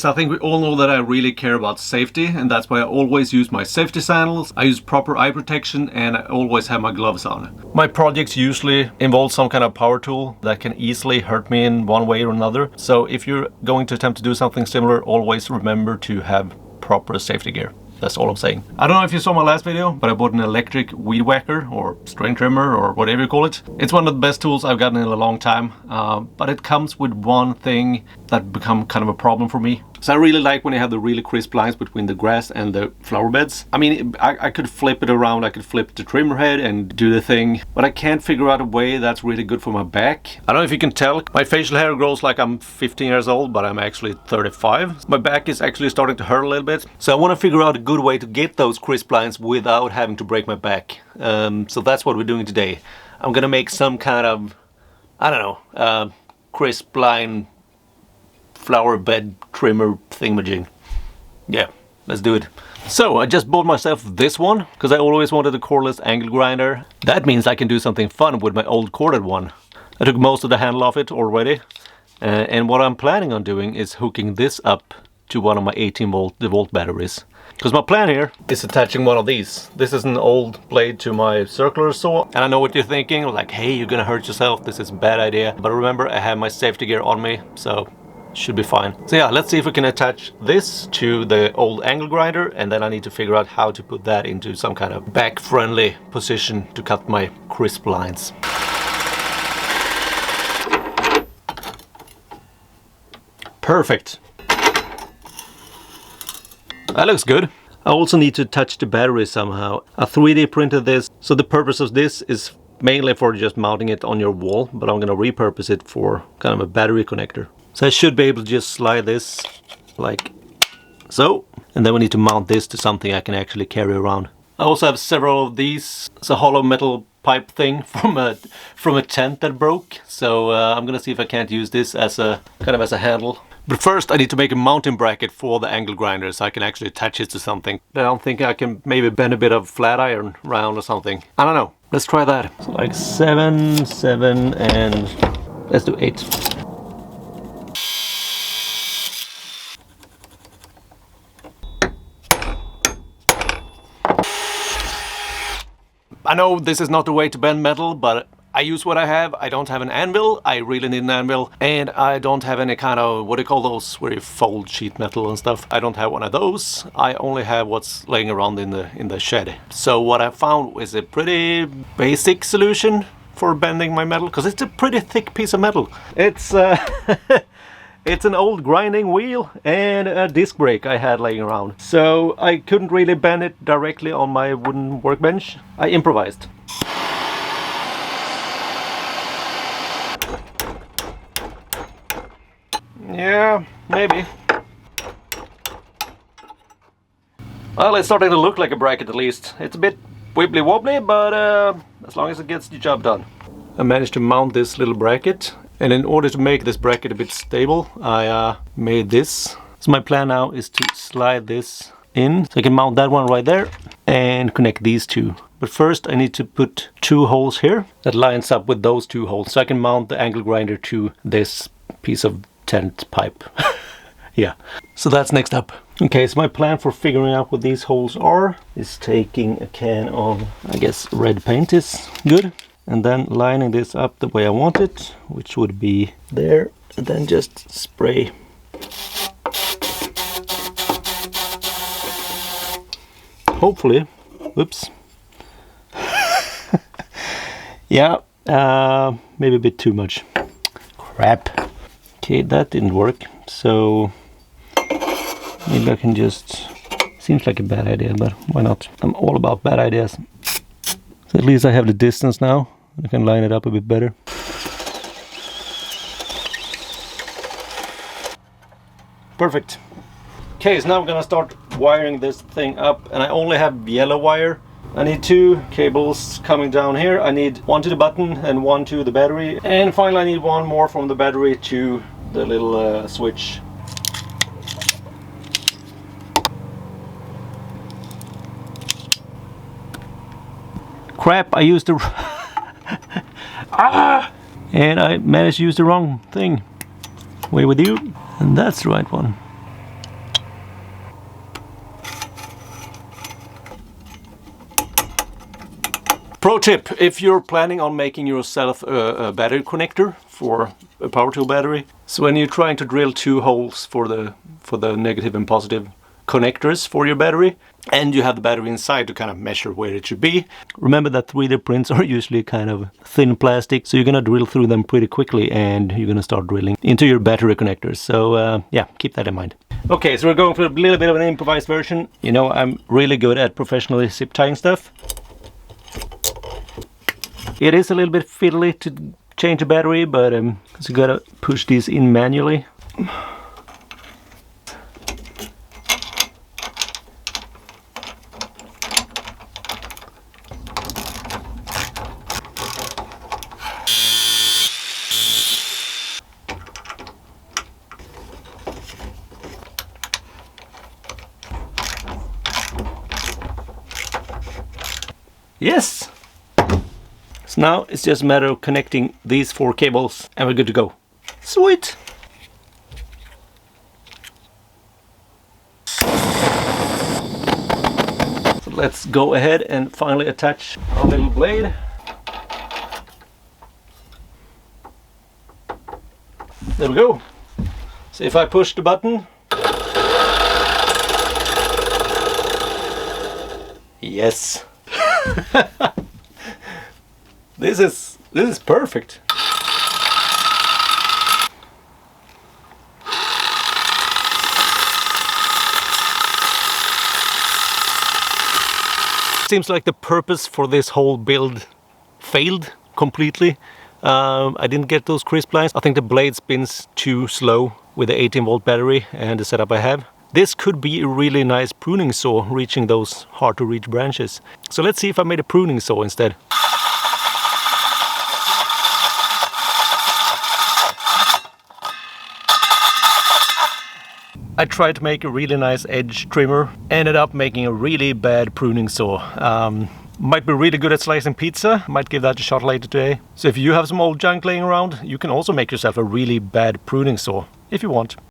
So I think we all know that I really care about safety, and that's why I always use my safety sandals, I use proper eye protection, and I always have my gloves on. My projects usually involve some kind of power tool that can easily hurt me in one way or another. So if you're going to attempt to do something similar, always remember to have proper safety gear. That's all I'm saying. I don't know if you saw my last video, but I bought an electric weed whacker or string trimmer or whatever you call it. It's one of the best tools I've gotten in a long time, but it comes with one thing that become kind of a problem for me. So I really like when you have the really crisp lines between the grass and the flower beds. I mean, I could flip it around, I could flip the trimmer head and do the thing, but I can't figure out a way that's really good for my back. I don't know if you can tell, my facial hair grows like I'm 15 years old, but I'm actually 35. My back is actually starting to hurt a little bit. So I want to figure out a good way to get those crisp lines without having to break my back. So that's what we're doing today. I'm gonna make some kind of, I don't know, crisp line flower bed trimmer thingamajig. Yeah, let's do it. So I just bought myself this one because I always wanted a cordless angle grinder. That means I can do something fun with my old corded one. I took most of the handle off it already, and what I'm planning on doing is hooking this up to one of my 18-volt DeWalt batteries. Because my plan here is attaching one of these. This is an old blade to my circular saw. And I know what you're thinking, like, hey, you're gonna hurt yourself, this is a bad idea. But remember, I have my safety gear on me, so should be fine. So yeah, let's see if we can attach this to the old angle grinder, and then I need to figure out how to put that into some kind of back-friendly position to cut my crisp lines. Perfect. That looks good. I also need to touch the battery somehow. I 3D printed this, so the purpose of this is mainly for just mounting it on your wall, but I'm gonna repurpose it for kind of a battery connector. So I should be able to just slide this like so, and then we need to mount this to something I can actually carry around. I also have several of these. It's a hollow metal pipe thing from a tent that broke, so I'm gonna see if I can't use this as a kind of as a handle. But first I need to make a mounting bracket for the angle grinder so I can actually attach it to something. I don't think I can maybe bend a bit of flat iron around or something. I don't know. Let's try that. So like 7, 7, and let's do 8. I know this is not the way to bend metal, but I use what I have. I don't have an anvil. I really need an anvil. And I don't have any kind of, what do you call those, where you fold sheet metal and stuff. I don't have one of those. I only have what's laying around in the shed. So what I found is a pretty basic solution for bending my metal, because it's a pretty thick piece of metal. It's it's an old grinding wheel and a disc brake I had laying around. So I couldn't really bend it directly on my wooden workbench. I improvised. Yeah, maybe. Well, it's starting to look like a bracket at least. It's a bit wibbly wobbly, but as long as it gets the job done. I managed to mount this little bracket, and in order to make this bracket a bit stable, I made this. So my plan now is to slide this in, so I can mount that one right there and connect these two. But first I need to put 2 holes here that lines up with those 2 holes, so I can mount the angle grinder to this piece of tent pipe. Yeah, so that's next up. Okay, so my plan for figuring out what these holes are is taking a can of, I guess, red paint is good, and then lining this up the way I want it, which would be there, and then just spray. Hopefully, whoops. Yeah, maybe a bit too much. Crap. Okay, that didn't work, so maybe I can just, seems like a bad idea, but why not? I'm all about bad ideas. So at least I have the distance now. I can line it up a bit better. Perfect. Okay, so now I'm gonna start wiring this thing up, and I only have yellow wire. I need 2 cables coming down here. I need 1 to the button and 1 to the battery, and finally I need 1 more from the battery to the little switch. Crap, I used the and I managed to use the wrong thing. Way with you. And that's the right one. Pro tip, if you're planning on making yourself a battery connector for a power tool battery, so when you're trying to drill 2 holes for the negative and positive connectors for your battery, and you have the battery inside to kind of measure where it should be. Remember that 3D prints are usually kind of thin plastic, so you're gonna drill through them pretty quickly and you're gonna start drilling into your battery connectors. So yeah, keep that in mind. Okay, so we're going for a little bit of an improvised version. You know, I'm really good at professionally zip tying stuff. It is a little bit fiddly to change a battery, but so you gotta push these in manually. Yes! So now it's just a matter of connecting these 4 cables and we're good to go. Sweet! So let's go ahead and finally attach our little blade. There we go. So if I push the button, yes. This is perfect. Seems like the purpose for this whole build failed completely. I didn't get those crisp lines. I think the blade spins too slow with the 18-volt battery and the setup I have. This could be a really nice pruning saw, reaching those hard to reach branches. So let's see if I made a pruning saw instead. I tried to make a really nice edge trimmer, ended up making a really bad pruning saw. Might be really good at slicing pizza, might give that a shot later today. So if you have some old junk laying around, you can also make yourself a really bad pruning saw, if you want.